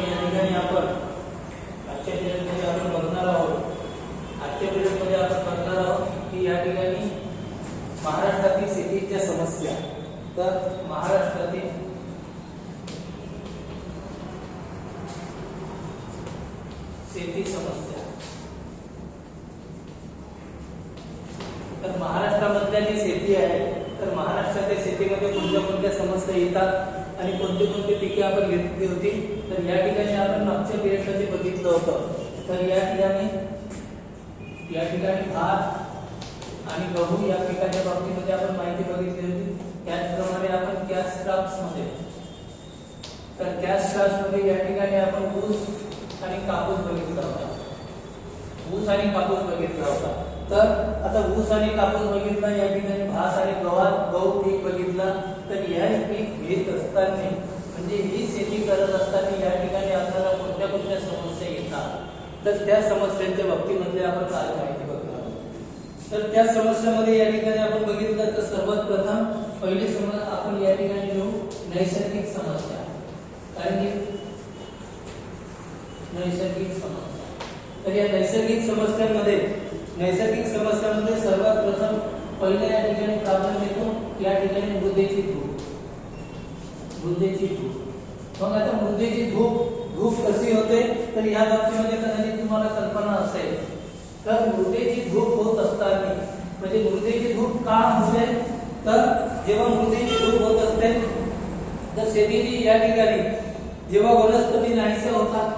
या ठिकाणी आपण आजच्या पिरियडमध्ये आपण बघणार आहोत की या ठिकाणी महाराष्ट्रातील शेतीच्या समस्या. तर महाराष्ट्रातील शेती समस्या. तर महाराष्ट्रामधल्या जी शेती आहे तर महाराष्ट्राच्या शेतीमध्ये कोणत्या कोणत्या समस्या येतात आणि कोणती कोणती पिके आपण घेतली होती. तर या ठिकाणी आपण मागच्या पिरियडमध्ये बघितलं होतं. तर या ठिकाणी भात आणि गहू या पिकाच्या बाबतीमध्ये आपण माहिती बघितली होती. त्याचप्रमाणे आपण कॅश क्रॉप्समध्ये या ठिकाणी आपण ऊस आणि कापूस बघितला होता. तर आता ऊस आणि कापूस बघितला, या ठिकाणी भात आणि गहू पीक बघितला. तर या पीक घेत असताना म्हणजे ही शेती करत असताना या ठिकाणी आपल्याला कोणत्या कोणत्या समस्या येतात. तर त्या समस्यांच्या बाबतीमध्ये आपण काय माहिती बघणार आहोत. तर त्या समस्यामध्ये या ठिकाणी आपण बघितलं तर सर्वात प्रथम पहिली समस्या आपण या ठिकाणी घेऊ नैसर्गिक समस्या. कारण की नैसर्गिक समस्या. तर या नैसर्गिक समस्यांमध्ये सर्वात प्रथम पहिल्या या ठिकाणी प्रॉब्लेम येतो या ठिकाणी मृदेची धूप. मग आता मृदेची धूप कशी होते तर या बाबतीमध्ये कदाचित तुम्हाला कल्पना असेल. तर मृदेची धूप होत असताना म्हणजे मृदेची धूप का होते तर जेव्हा मृदेची धूप होत असते तर शेतीची या ठिकाणी जेव्हा वनस्पती नाहीसे होतात,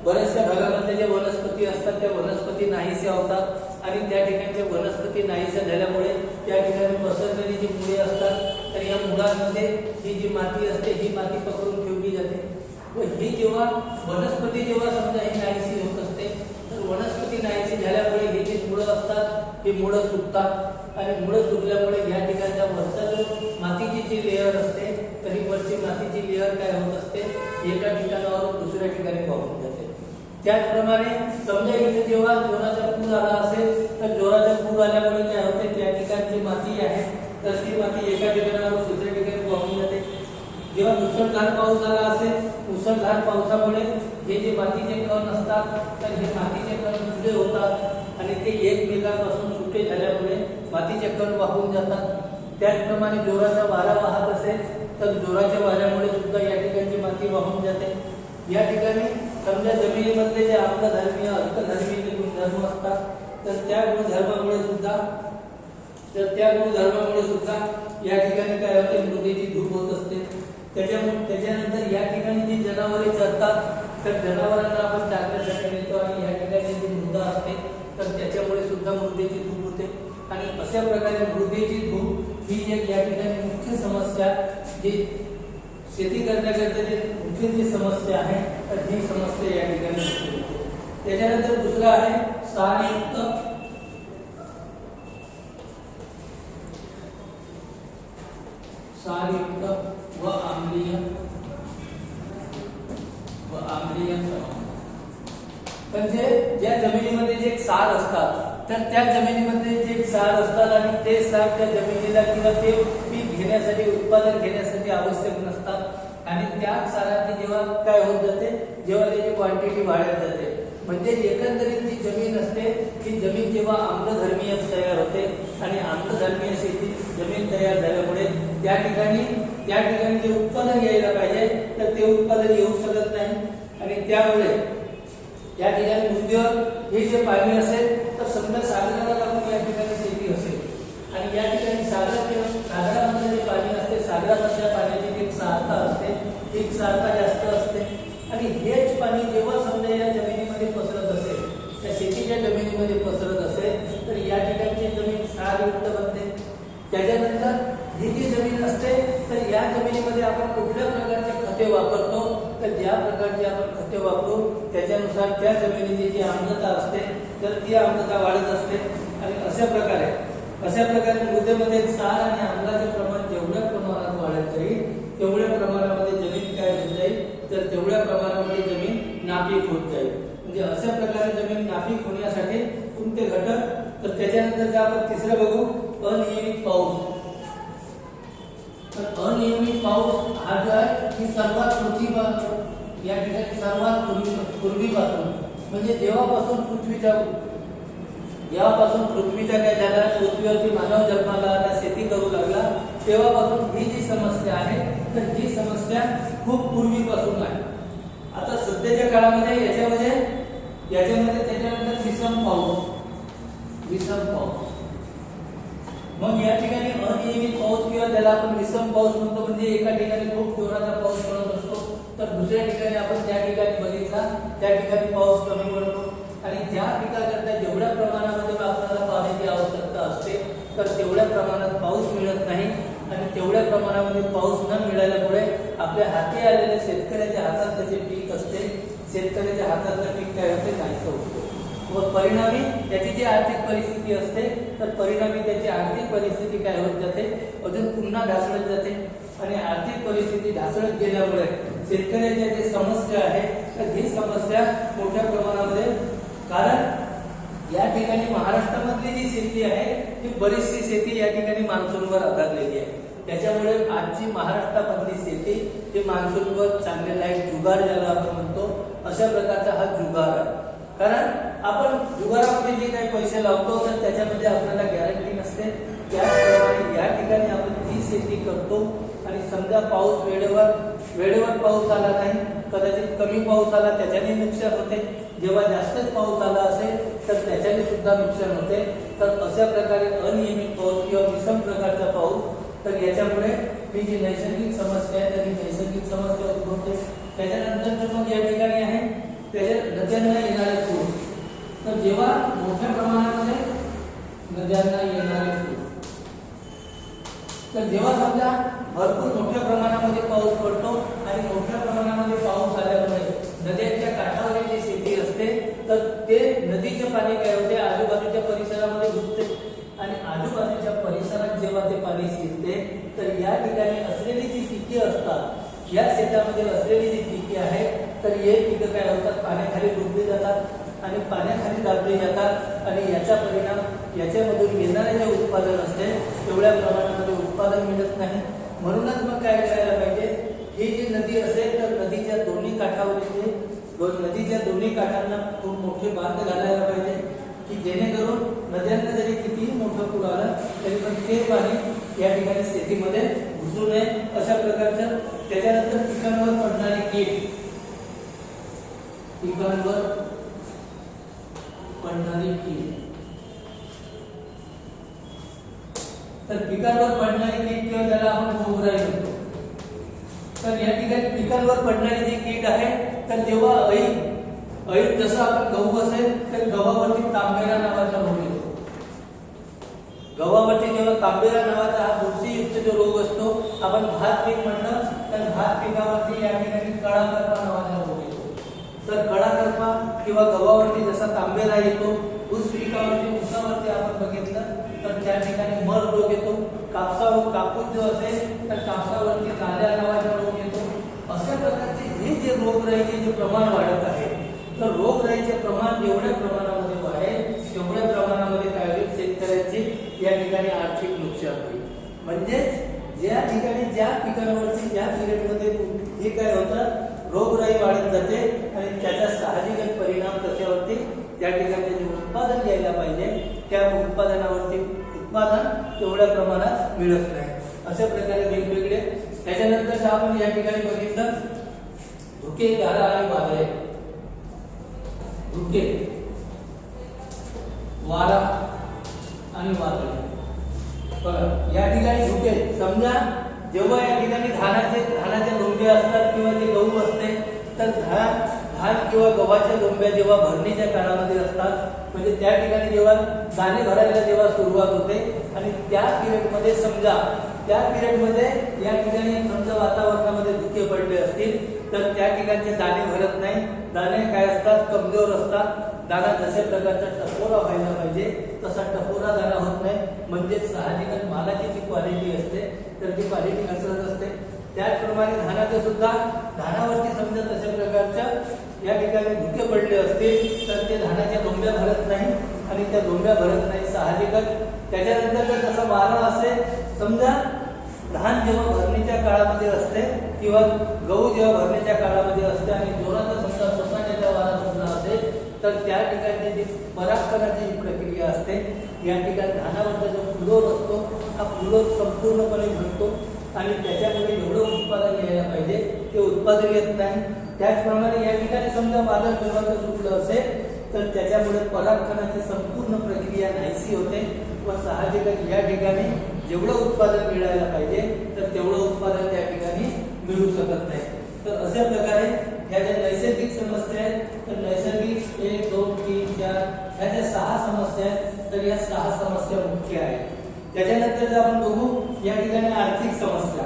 बऱ्याचशा भागामध्ये जे वनस्पती असतात त्या वनस्पती नाहीशा होतात आणि त्या ठिकाणच्या वनस्पती नाहीशा झाल्यामुळे त्या ठिकाणी पसरलेली जी मुळे असतात तर या मुळांमध्ये ही जी माती असते ही माती पकडून ठेवली जाते. व ही जेव्हा वनस्पती समजा ही नाहीशी होत असते तर वनस्पती नाहीशी झाल्यामुळे ही जी मुळं असतात ही मुळं सुकतात आणि मुळं सुकल्यामुळे या ठिकाणच्या वरचा जो मातीची जी लेअर असते तर ही वरची मातीची लेअर काय होत असते एका ठिकाणावरून दुसऱ्या ठिकाणी वाहून जाते. त्याचप्रमाणे समजा इथे जेव्हा जोराचा पूर आला असेल तर जोराचा पूर आल्यामुळे काय होते त्या ठिकाणची माती आहे तर ती माती एका ठिकाणावरून दुसऱ्या ठिकाणी वाहून जाते. जेव्हा मुसळधार पाऊस आला असेल मुसळधार पावसामुळे हे जे मातीचे कण असतात तर हे मातीचे कण सुटे होतात आणि ते एकमेकांपासून सुटे झाल्यामुळे मातीचे कण वाहून जातात. त्याचप्रमाणे जोराचा वारा वाहत असेल तर जोराच्या वाऱ्यामुळे सुद्धा या ठिकाणची माती वाहून जाते. या ठिकाणी समजा जमिनीमधले जे आम्लधर्मीय अल्कधर्मीय जे गुणधर्म असतात तर त्या गुणधर्मामुळे सुद्धा या ठिकाणी काय होते मृदेची धूप होत असते. त्याच्यानंतर या ठिकाणी जी जनावरे चरतात तर जनावरांना आपण चारण्यासाठी नेतो आणि या ठिकाणी जी मृदा असते तर त्याच्यामुळे सुद्धा मृदेची धूप होते. आणि अशा प्रकारे मृदेची धूप ही एक या ठिकाणी मुख्य समस्या जी शेती करण्याकरता जी मुख्य जी समस्या आहे तर ही समस्या या ठिकाणी होते. त्याच्यानंतर दुसरा आहे क्षारयुक्त व आम्लीय म्हणजे ज्या जमिनीमध्ये जे क्षार असतात तर त्या जमिनीमध्ये जे क्षार असतात आणि ते क्षार त्या जमिनीला किंवा ते पीक घेण्यासाठी उत्पादन घेण्यासाठी आवश्यक नसतात आणि त्या क्षाराची जेव्हा काय होत जाते जेव्हा त्याची क्वांटिटी वाढत जाते म्हणजे एकंदरीत जी जमीन असते ती जमीन जेव्हा आम्लधर्मीय तयार होते आणि आम्लधर्मीय शेती जमीन तयार झाल्यामुळे त्या ठिकाणी जे उत्पादन यायला पाहिजे तर ते उत्पादन येऊ शकत नाही आणि त्यामुळे या ठिकाणी नदीवर हे जे पाणी असेल तर समजा सागराला लागून या ठिकाणी शेती असेल आणि या ठिकाणी सागरामध्ये जे पाणी असते सागरामधल्या पाण्याची जी क्षारता असते ती क्षारता जास्त असते आणि हेच पाणी जेव्हा समजा या जमिनीमध्ये पसरत असेल त्या शेतीच्या जमिनीमध्ये पसरत असेल तर या ठिकाणची जमीन क्षारयुक्त बनते. त्याच्यानंतर ही जी जमीन असते तर या जमिनीमध्ये आपण कुठल्या प्रकारचे खते वापरतो तर ज्या प्रकारचे आपण खते वापरू त्याच्यानुसार त्या जमिनीची जी आम्लता असते तर ती आम्लता वाढत असते आणि अशा प्रकारे मृदेमध्ये क्षार आणि आम्लाचे प्रमाण जेवढ्या प्रमाणात वाढत जाईल तेवढ्या प्रमाणामध्ये जमीन काय होत जाईल तर तेवढ्या प्रमाणामध्ये जमीन नापीक होत जाईल. म्हणजे अशा प्रकारे जमीन नापीक होण्यासाठी कोणते घटक तर त्याच्यानंतर आपण तिसरं बघू अनियमित पाऊस. तर अनियमित पाऊस हा जो आहे ही सर्वात मोठी या ठिकाणी सर्वात पूर्वीपासून म्हणजे जेव्हापासून पृथ्वीचा काय झाला, पृथ्वीवरती मानव जन्माला आला, शेती करू लागला, तेव्हापासून ही जी समस्या आहे तर ही समस्या खूप पूर्वीपासून आहे. आता सध्याच्या काळामध्ये याच्यामध्ये त्याच्यानंतर विषम पाऊस. मग या ठिकाणी अनियमित पाऊस किंवा ज्याला आपण विषम पाऊस म्हणतो, म्हणजे एका ठिकाणी खूप जोराचा पाऊस पडत असतो तर दुसऱ्या ठिकाणी आपण ज्या ठिकाणी बघितला त्या ठिकाणी पाऊस कमी पडतो. आणि ज्या पिकाकरता जेवढ्या प्रमाणामध्ये आपल्याला पाण्याची आवश्यकता असते तर तेवढ्या प्रमाणात पाऊस मिळत नाही. आणि तेवढ्या प्रमाणामध्ये पाऊस न मिळाल्यामुळे आपल्या हाती आलेले शेतकऱ्याच्या हातात जे पीक असते, शेतकऱ्याच्या हातातलं पीक काय होते, नाहीसं होतं. व परिणामी त्याची जी आर्थिक परिस्थिती असते तर परिणामी त्याची आर्थिक परिस्थिती काय होत जाते, अजून पुन्हा ढासळत जाते. आणि आर्थिक परिस्थिती ढासळत गेल्यामुळे शेतकऱ्याच्या जी समस्या आहे तर ही समस्या मोठ्या प्रमाणामध्ये, कारण या ठिकाणी महाराष्ट्रामधली जी शेती आहे ती बरीचशी शेती या ठिकाणी मान्सूनवर आधारलेली आहे. त्याच्यामुळे आजची महाराष्ट्रामधली शेती ही मान्सूनवर चाललेला एक जुगार ज्याला आपण म्हणतो, अशा प्रकारचा हा जुगार आहे. कारण आपण जुगारामध्ये जे काही पैसे लावतो तर त्याच्यामध्ये आपल्याला गॅरंटी नसते. त्याप्रमाणे या ठिकाणी आपण जी शेती करतो आणि समजा पाऊस वेळेवर पाऊस आला नाही, कदाचित कमी पाऊस आला त्याच्याने नुकसान होते, जेव्हा जास्तच पाऊस आला असेल तर त्याच्याने सुद्धा नुकसान होते. तर अशा प्रकारे अनियमित पाऊस किंवा विषम प्रकारचा पाऊस, तर याच्यामुळे ही जी नैसर्गिक समस्या आहे तर ही नैसर्गिक समस्या उद्भवते. त्याच्यानंतर मग या ठिकाणी आहे त्याच्या नद्यांना येणारे पूर. तर जेव्हा मोठ्या प्रमाणामध्ये नद्यांना येणारे पूर, तर जेव्हा समजा भरपूर मोठ्या प्रमाणामध्ये पाऊस पडतो आणि मोठ्या प्रमाणामध्ये पाऊस आल्यामुळे नद्यांच्या काठावरील जी शेती असते तर ते नदीचे पाणी काय होते, आजूबाजूच्या परिसरामध्ये घुसते. आणि आजूबाजूच्या परिसरात जेव्हा ते पाणी शिरते तर या ठिकाणी असलेली जी पिके असतात, या शेतामध्ये असलेली जी पिके आहेत तर हे पिकं काय होतात, पाण्याखाली डुबली जातात आणि पाण्याखाली दाबली जातात. आणि याचा परिणाम याच्यामधून येणारे जे उत्पादन असते तेवढ्या प्रमाणामध्ये उत्पादन मिळत नाही. म्हणूनच मग काय करायला पाहिजे, ही जी नदी असेल तर नदीच्या दोन्ही काठांना खूप मोठे बांध घालायला पाहिजे की जेणेकरून नद्यांना जरी कितीही मोठं पूर आलं तरी पण ते पाणी या ठिकाणी शेतीमध्ये घुसू नये, अशा प्रकारचं. त्याच्यानंतर पिकांवर पडणारे कीड, तर पिकांवर पडणारी कीड किंवा त्याला आपण रोगराई म्हणतो. तर या ठिकाणी पिकांवर पडणारी जी कीड आहे तर जेव्हा अळी जसं आपण गहू असेल तर गव्हावरती तांबेरा नावाचा रोग येतो. गव्हावरती जेव्हा तांबेरा नावाचा हा बुरशीयुक्त जो रोग असतो, आपण भात पीक म्हणलं तर भात पिकावरती या ठिकाणी कळाकरपा नावाचा रोग येतो. तर कळाकरपा किंवा गव्हावरती जसा तांबेरा येतो, ऊस पिकावरती ऊसावरती आपण बघितलं तर त्या ठिकाणी मर रोग येतो. कापूस जो असेल तर कापसावरती लाल्या नावाचा रोग येतो. अशा प्रकारचे हे जे रोगराईचे जे प्रमाण वाढत आहे, तर रोगराईचे प्रमाण जेवढ्या प्रमाणामध्ये वाढेल तेवढ्या प्रमाणामध्ये काय होईल, शेतकऱ्यांची या ठिकाणी आर्थिक नुकसान होईल. म्हणजेच ज्या ठिकाणी ज्या पिकांवरती ज्या पिरियडमध्ये हे काय होतं, रोगराई वाढत जाते आणि त्याचा साहजिक परिणाम कशावरती, त्या ठिकाणी जे उत्पादन घ्यायला पाहिजे त्या उत्पादनावरती उत्पादन तेवढ्या प्रमाणात मिळत नाही. अशा प्रकारे वेगवेगळे. त्याच्यानंतर आपण या ठिकाणी बघितलं धुके, गारा आणि वादळे. धुके, वारा आणि वादळे. बघा या ठिकाणी धुके, समजा जेव्हा या ठिकाणी धानाचे लोंबे असतात किंवा जे गहू असते तर धान किंवा गव्हाच्या लोंब्या जेव्हा भरणीच्या काळामध्ये असतात, म्हणजे त्या ठिकाणी जेव्हा दाणे भरायला जेव्हा सुरुवात होते आणि त्या पिरियडमध्ये समजा या ठिकाणी समजा वातावरणामध्ये धुके पडले असतील तर त्या ठिकाणचे दाणे भरत नाही. दाणे काय असतात, कमजोर असतात. दाणा जशा प्रकारचा टपोरा व्हायला पाहिजे तसा टपोरा दाणा होत नाही. म्हणजे साहजिकच मालाची जी क्वालिटी असते तर ती क्वालिटी घसरत असते. त्याचप्रमाणे धानाचे सुद्धा, धानावरती समजा तशा प्रकारच्या या ठिकाणी धुके पडले असतील तर ते धानाच्या लोंब्या भरत नाही आणि त्या लोंब्या भरत नाही साहजिकच. त्याच्यानंतर जर तसा वारा असेल, समजा धान जेव्हा भरणीच्या काळामध्ये असते किंवा गहू जेव्हा भरणीच्या काळामध्ये असते आणि जोराचा समजा सोसाट्याचा वारा सुटला असेल तर त्या ठिकाणी जी परागकणाची जी प्रक्रिया असते या ठिकाणी धानावरचा जो फुलोर असतो हा फुलोर संपूर्णपणे भरतो आणि त्याच्यामुळे एवढं उत्पादन घ्यायला पाहिजे ते उत्पादन येत नाही. त्याचप्रमाणे या ठिकाणी समजा वादळ जोराचं सुटलं असेल तर त्याच्यामुळे परागकणाची संपूर्ण प्रक्रिया नाहीशी होते व साहजिकच या ठिकाणी जेवढं उत्पादन मिळायला पाहिजे तर तेवढं उत्पादन त्या ठिकाणी मिळू शकत नाही. तर अशा प्रकारे ह्या ज्या नैसर्गिक समस्या आहेत तर नैसर्गिक 1, 2, 3, 4 ह्या ज्या 6 समस्या आहेत तर या 6 समस्या मुख्य आहेत. त्याच्यानंतर जर आपण बघू या ठिकाणी आर्थिक समस्या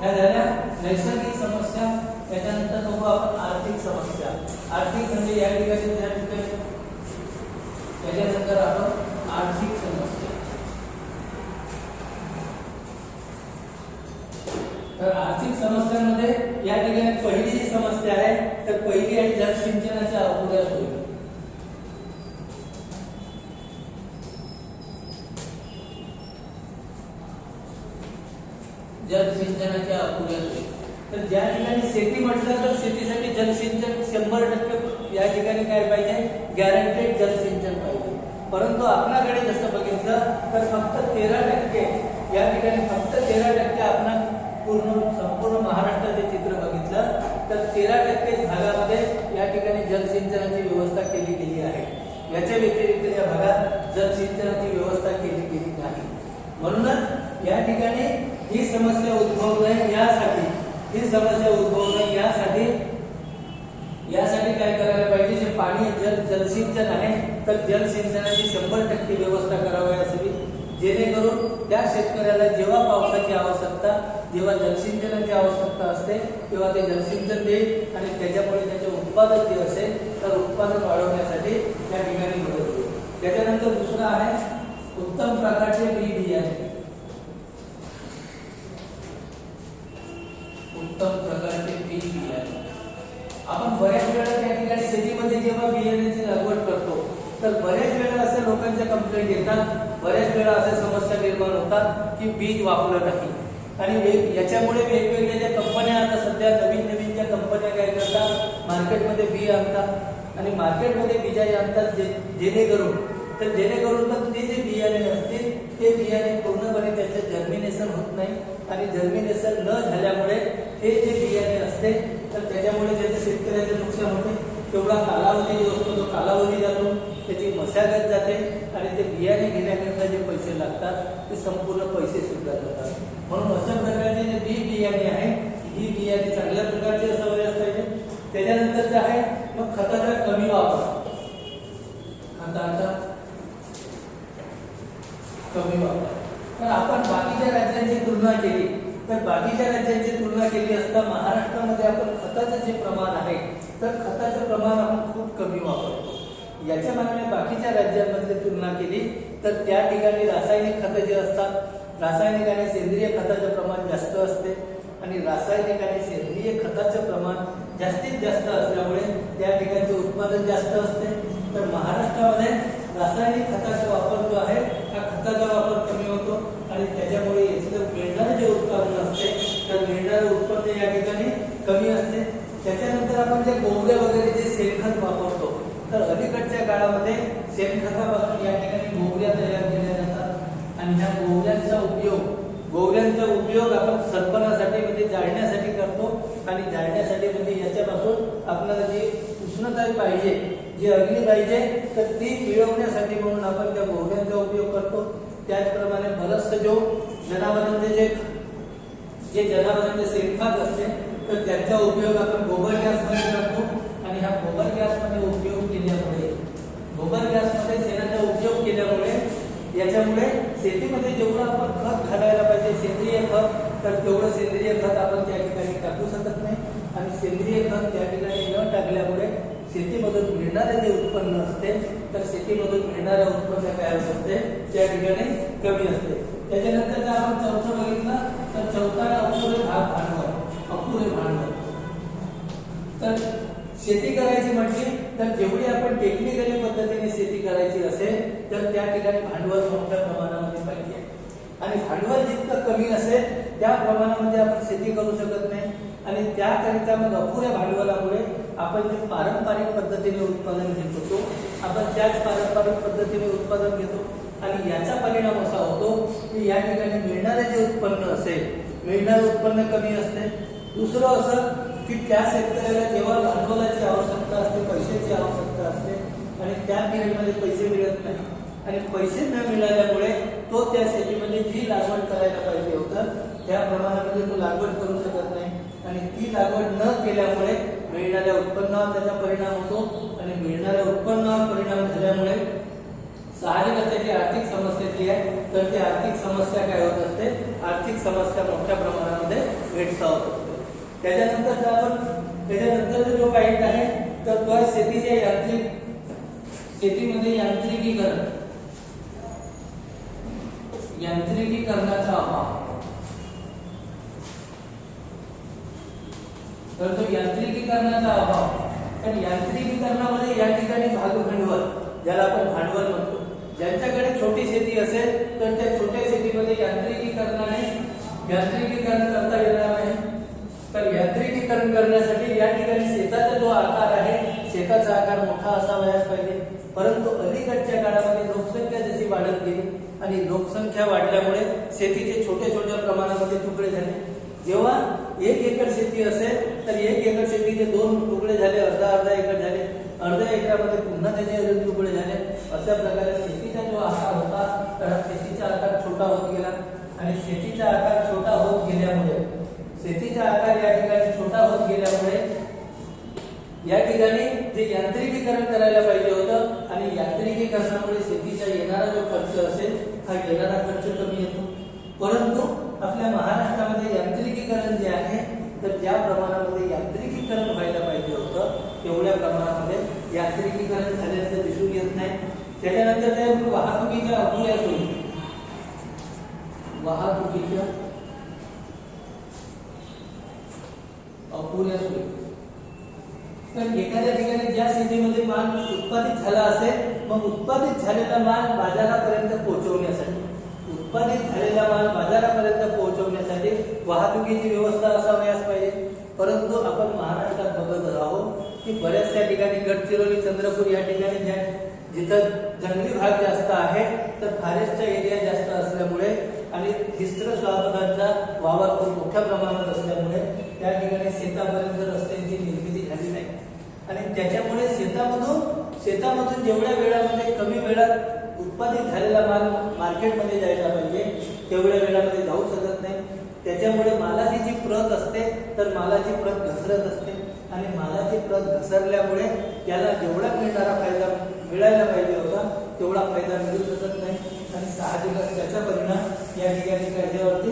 ह्या झाल्या नैसर्गिक समस्या. त्याच्यानंतर बघू आपण आर्थिक समस्या. आर्थिक म्हणजे या ठिकाणी त्याच्यानंतर आपण आर्थिक समस्या. तर आर्थिक समस्यांमध्ये या ठिकाणी पहिली जी समस्या आहे तर पहिली आहे जलसिंचनाच्या अपुऱ्या सोयी. जलसिंचनाच्या अपुऱ्या सोयी. तर ज्या ठिकाणी शेती म्हटलं तर शेतीसाठी जलसिंचन 100% या ठिकाणी काय पाहिजे गॅरंटेड जलसिंचन पाहिजे. परंतु आपल्याकडे जसं बघितलं तर फक्त 13% या ठिकाणी फक्त 13% आपण संपूर्ण महाराष्ट्राचे चित्र बघितलं तर 13% भागामध्ये या ठिकाणी जलसिंचनाची व्यवस्था केली गेली आहे. याच्या व्यतिरिक्त या भागात जलसिंचनाची व्यवस्था केली गेली नाही. म्हणूनच या ठिकाणी ही समस्या उद्भवू नये यासाठी काय करायला पाहिजे जे पाणी जलसिंचन आहे तर जलसिंचनाची 100% व्यवस्था करावयास हवी जेणेकरून त्या शेतकऱ्याला जेव्हा पावसाची आवश्यकता जेव्हा जलसिंचनाची आवश्यकता असते तेव्हा ते जलसिंचन देईल आणि त्याच्यामुळे त्याचे उत्पादन जे असेल तर उत्पादन वाढवण्यासाठी त्या ठिकाणी मदत होईल. त्याच्यानंतर दुसरा आहे उत्तम प्रकारचे बी बियाणे. उत्तम प्रकारचे बी बियाणे आपण बऱ्याच वेळा त्या ठिकाणी शेतीमध्ये जेव्हा बियाण्याची लागवड करतो तर बऱ्याच वेळा असे लोकांच्या कंप्लेंट येतात. बऱ्याच वेळा अशा समस्या निर्माण होतात की बीज वापरलं नाही आणि याच्यामुळे वेगवेगळ्या ज्या कंपन्या आता सध्या नवीन ज्या कंपन्या काय करतात मार्केटमध्ये बी आणतात आणि मार्केटमध्ये बिजाई आणतात जेणेकरून पण ते जे बियाणे असतील ते बियाणे पूर्णपणे त्याचं जर्मिनेशन होत नाही आणि जर्मिनेशन न झाल्यामुळे हे जे बियाणे असते तर त्याच्यामुळे त्याच्या शेतकऱ्याचं नुकसान होते. तेवढा कालावधी जो असतो तो कालावधी जातो त्याची मशागत जाते आणि ते बियाणे घेण्याकरता जे पैसे लागतात ते संपूर्ण पैसे सुद्धा जातात. म्हणून अशा प्रकारचे जे बी बियाणे आहे ही बियाणे चांगल्या प्रकारचे असावे पाहिजे. त्याच्यानंतर जे आहे मग खताचा कमी वापर. तर आपण बाकीच्या राज्यांची तुलना केली असता महाराष्ट्रामध्ये आपण खताचं जे प्रमाण आहे तर खताचं प्रमाण आपण खूप कमी वापरतो. याच्या मानाने बाकीच्या राज्यांमध्ये तुलना केली तर त्या ठिकाणी रासायनिक खतं जे असतात रासायनिक आणि सेंद्रिय खताचं प्रमाण जास्त असते आणि रासायनिक आणि सेंद्रिय खताचं प्रमाण जास्तीत जास्त असल्यामुळे त्या ठिकाणचे उत्पादन जास्त असते. तर महाराष्ट्रामध्ये रासायनिक खताचा वापर जो आहे हा खताचा वापर कमी होतो आणि त्याच्यामुळे इथलं मिळणारे जे उत्पादन असते तर मिळणारे उत्पन्न या ठिकाणी कमी असते. त्याच्यानंतर आपण जे गोवरे वगैरे जे शेणखत वापरतो तर अलीकडच्या काळामध्ये शेणखतापासून या ठिकाणी गोवऱ्या तयार केल्या जातात आणि ह्या गोवऱ्यांचा उपयोग आपण सरपणासाठी म्हणजे जाळण्यासाठी करतो आणि जाळण्यासाठी म्हणजे याच्यापासून आपल्याला जी उष्णता पाहिजे जी अग्नी पाहिजे तर ती मिळवण्यासाठी म्हणून आपण त्या गोवऱ्यांचा उपयोग करतो. त्याचप्रमाणे बरंचसं जनावरांचे शेणखत असते तर त्याचा उपयोग आपण गोबर गॅसमध्ये करतो आणि हा गोबर गॅसमध्ये उपयोग शेणाचा उपयोग केल्यामुळे याच्यामुळे शेतीमध्ये जेवढं आपण खत घालायला पाहिजे सेंद्रिय खत तर तेवढं सेंद्रिय खत आपण त्या ठिकाणी टाकू शकत नाही आणि सेंद्रिय खत त्या ठिकाणी न टाकल्यामुळे शेतीमधून मिळणारे जे उत्पन्न असते तर शेतीमधून मिळणारे उत्पन्न काय असते त्या ठिकाणी कमी असते. त्याच्यानंतर जर आपण चौथं बघितलं तर चौथा अपुरे भांडवल. तर शेती करायची म्हटली तर जेवढी आपण टेक्निकली पद्धतीने शेती करायची असेल तर त्या ठिकाणी भांडवल मोठ्या प्रमाणामध्ये पाहिजे. आणि भांडवल जितकं कमी असेल त्या प्रमाणामध्ये आपण शेती करू शकत नाही आणि त्याकरिता मग अपुऱ्या भांडवलामुळे आपण जे पारंपरिक पद्धतीने उत्पादन घेत होतो आपण त्याच पारंपरिक पद्धतीने उत्पादन घेतो आणि याचा परिणाम असा होतो की या ठिकाणी मिळणारे जे उत्पन्न असेल मिळणारे उत्पन्न कमी असते। दुसरं असं की त्या शेतकऱ्याला जेव्हा भांडवलाची आवश्यकता असते पैशाची आवश्यकता असते आणि त्या पिरियडमध्ये पैसे मिळत नाही आणि पैसे न मिळाल्यामुळे तो त्या शेतीमध्ये जी लागवड करायला पाहिजे होतं त्या प्रमाणामध्ये तो लागवड करू शकत नाही आणि ती लागवड न केल्यामुळे मिळणाऱ्या उत्पन्नावर त्याचा परिणाम होतो आणि मिळणाऱ्या उत्पन्नावर परिणाम झाल्यामुळे साहजिकच त्याची आर्थिक समस्या जी आहे तर ती आर्थिक समस्या काय होत असते आर्थिक समस्या मोठ्या प्रमाणामध्ये भेडसावत असते। त्याच्यानंतर जो पॉइंट आहे तर तो शेतीच्या शेतीमध्ये यांत्रिकीकरणाचा अभाव। तर तो यांत्रिकीकरणाचा अभाव पण यांत्रिकीकरणामध्ये या ठिकाणी भागभांडवल ज्याला आपण भांडवल म्हणतो ज्यांच्याकडे छोटी शेती असेल तर त्या छोट्या शेतीमध्ये यांत्रिकीकरण करता येणार नाही। तर यांत्रिकीकरण करण्यासाठी या ठिकाणी शेताचा जो आकार आहे शेताचा आकार मोठा असावाच पाहिजे परंतु अलीकडच्या काळामध्ये लोकसंख्या जशी वाढत गेली आणि लोकसंख्या वाढल्यामुळे शेतीचे छोट्या छोट्या प्रमाणामध्ये तुकडे झाले। जेव्हा 1 एकर शेती असेल तर 1 एकर शेतीचे 2 तुकडे झाले अर्धा एकर झाले अर्ध्या एकरामध्ये पुन्हा त्याचे अजून तुकडे झाले। अशा प्रकारे शेतीचा जो आकार होता तर शेतीचा आकार छोटा होत गेला आणि शेतीचा आकार छोटा होत गेल्यामुळे या ठिकाणी जे यांत्रिकीकरण करायला पाहिजे होतं आणि यांत्रिकीकरणामुळे शेतीचा येणारा जो खर्च असेल हा येणारा खर्च कमी येतो परंतु आपल्या महाराष्ट्रामध्ये यांत्रिकीकरण जे आहे तर ज्या प्रमाणामध्ये यांत्रिकीकरण व्हायला पाहिजे होतं तेवढ्या प्रमाणामध्ये यांत्रिकीकरण झाल्याचं दिसून येत नाही। त्याच्यानंतर त्या वाहतुकीच्या अपुऱ्या सोयी तर एखाद्या ठिकाणी ज्या शेतीमध्ये माल उत्पादित झाला असेल मग उत्पादित झालेला माल बाजारापर्यंत पोहोचवण्यासाठी वाहतुकीची व्यवस्था असावयास पाहिजे परंतु आपण महाराष्ट्रात बघत आहोत की बऱ्याचशा ठिकाणी गडचिरोली चंद्रपूर या ठिकाणी जिथं जंगली भाग जास्त आहे तर फॉरेस्टचा एरिया जास्त असल्यामुळे आणि हिस्त्र स्वागतांचा वावर खूप मोठ्या प्रमाणात असल्यामुळे त्या ठिकाणी शेतापर्यंत रस्त्यांची निर्मिती झाली नाही आणि त्याच्यामुळे शेतामधून जेवढ्या वेळामध्ये कमी वेळात उत्पादित झालेला माल मार्केटमध्ये जायला पाहिजे तेवढ्या वेळामध्ये जाऊ शकत नाही। त्याच्यामुळे मालाची जी प्रत असते तर मालाची प्रत घसरत असते आणि मालाची प्रत घसरल्यामुळे त्याला जेवढा मिळणारा फायदा मिळायला पाहिजे होता तेवढा फायदा मिळू शकत नाही आणि साहजिकच त्याचा परिणाम या ठिकाणी त्याच्यावरती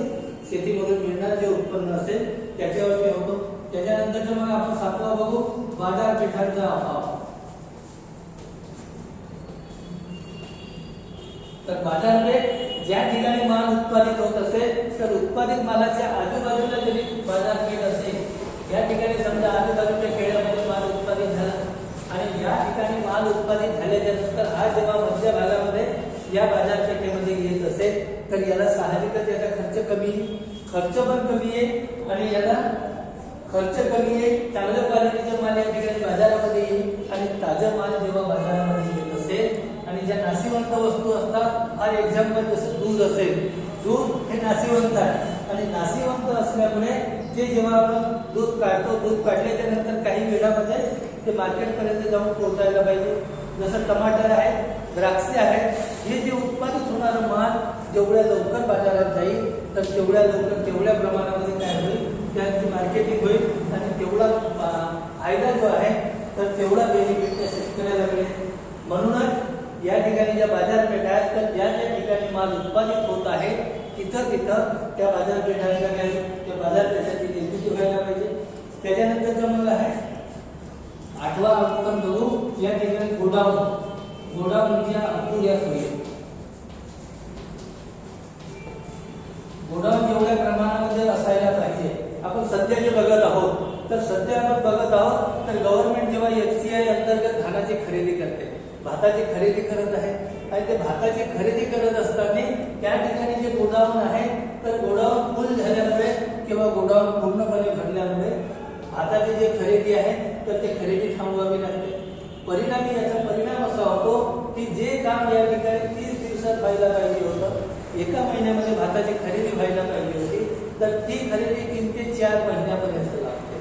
शेतीमधून मिळणारे जे उत्पन्न असेल त्याच्यावरती होतो। त्याच्यानंतरचं मग आपण 7वां बघू बाजारपेठांचा अभाव। तर बाजारपेठ ज्या ठिकाणी माल उत्पादित होत असेल तर उत्पादित मालाच्या आजूबाजूला जरी बाजारपेठ असेल या ठिकाणी समजा आजूबाजूच्या खेड्यामध्ये माल उत्पादित झाला आणि या ठिकाणी माल उत्पादित झाल्याच्या नंतर हा जेव्हा मध्य भागामध्ये या बाजारपेठेमध्ये येत असेल तर याला साहजिकच याचा खर्च पण कमी आहे आणि याला खर्च कमी आहे चांगल्या क्वालिटीचा माल या ठिकाणी बाजारामध्ये येईल आणि ताजा माल जेव्हा बाजारामध्ये येत असेल आणि ज्या नाशिवंत वस्तू असतात फॉर एक्झाम्पल जसं दूध असेल दूध हे नाशिवंत आहे आणि नाशिवंत असल्यामुळे जे जेव्हा आपण दूध काढतो दूध काढल्याच्या नंतर काही वेळामध्ये ते मार्केटपर्यंत जाऊन पोहोचायला पाहिजे। जसं टमाटर आहे द्राक्षे आहेत हे जे उत्पादित होणारं माल जेवढ्या लवकर बाजारात जाईल तर तेवढ्या प्रमाणामध्ये काय होईल त्याची मार्केटिंग होईल आणि तेवढा फायदा जो आहे तर तेवढा बेनिफिट त्या शेतकऱ्याला मिळेल। म्हणूनच या ठिकाणी ज्या बाजारपेठा आहेत तर ज्या ठिकाणी माल उत्पादित होत आहे तिथं त्या बाजारपेठांच्या त्या बाजारपेठाची निर्मिती व्हायला पाहिजे। त्याच्यानंतरचं मग आहे 8वा आपण बघू या ठिकाणी गोडाऊनच्या अपुऱ्या सोयी। गोडाऊन जेवढ्या प्रमाणामध्ये असायला पाहिजे आपण सध्या जे बघत आहोत तर गव्हर्नमेंट जेव्हा FCI अंतर्गत धानाची खरेदी करते भाताची खरेदी करत आहे आणि ते भाताची खरेदी करत असताना त्या ठिकाणी जे गोडाऊन गोडाऊन आहे, तर गोडाऊन फुल झाल्यामुळे किंवा गोडाऊन पूर्णपणे भरल्यामुळे भाताची जे खरेदी आहे तर ते खरेदी थांबवावी लागते. परिणामी याचा परिणाम असा होतो की जे काम या ठिकाणी 30 दिवसात व्हायला पाहिजे होतं, एका महिन्यामध्ये भाताची खरेदी व्हायला पाहिजे होती, तर ती खरेदी 3 ते 4 महिन्यापर्यंत लागते.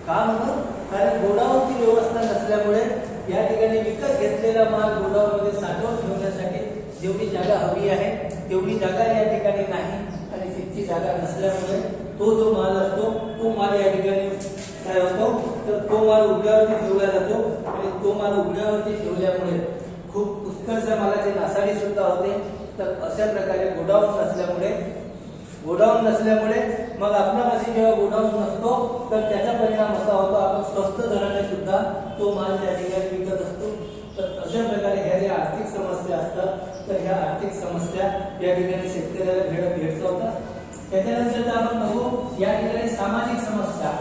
का म्हणून? कारण गोडाऊनची व्यवस्था नसल्यामुळे या ठिकाणी विकत घेतलेला माल गोडाऊनमध्ये साठवून ठेवण्यासाठी जेवढी जागा हवी आहे तेवढी जागा या ठिकाणी नाही, आणि तितकी जागा नसल्यामुळे तो जो माल असतो तो माल या ठिकाणी काय होतो, तर तो माल उघड्यावरती ठेवला जातो, आणि तो माल उघड्यावरती ठेवल्यामुळे खूप पुष्कळशा मालाची नासाडी सुद्धा होते. तर अशा प्रकारे गोडाऊन नसल्यामुळे मग आपल्यापाशी जेव्हा गोडाऊन नसतो तर त्याचा परिणाम असा होतो आपण स्वस्त दराने सुद्धा तो माल त्या ठिकाणी विकत असतो. तर अशा प्रकारे ह्या ज्या आर्थिक समस्या असतात तर ह्या आर्थिक समस्या या ठिकाणी शेतकऱ्याला भेडसावतात. त्याच्यानंतर आपण बघू या ठिकाणी सामाजिक समस्या.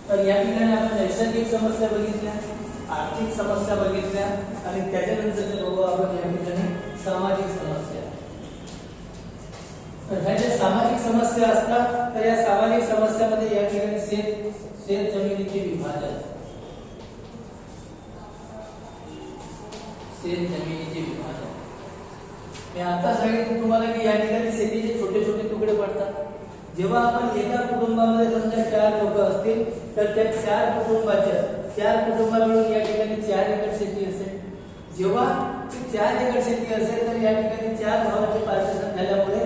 तर या ठिकाणी आपण नैसर्गिक समस्या बघितल्या, आर्थिक समस्या बघितल्या, आणि त्याच्यानंतर बघू आपण या ठिकाणी सामाजिक समस्या. तर ह्या ज्या सामाजिक समस्या असतात तर या सामाजिक समस्यामध्ये या ठिकाणी शेत जमिनीचे विभाजन, मी आता सांगितलं तुम्हाला की या ठिकाणी शेतीचे छोटे छोटे तुकडे पडतात. जेव्हा आपण एका कुटुंबामध्ये समजा 4 लोक असतील तर त्या 4 कुटुंबा मिळून या ठिकाणी 4 एकर शेती असेल. जेव्हा 4 एकर शेती असेल तर या ठिकाणी 4 भावाचे पार्टिशन झाल्यामुळे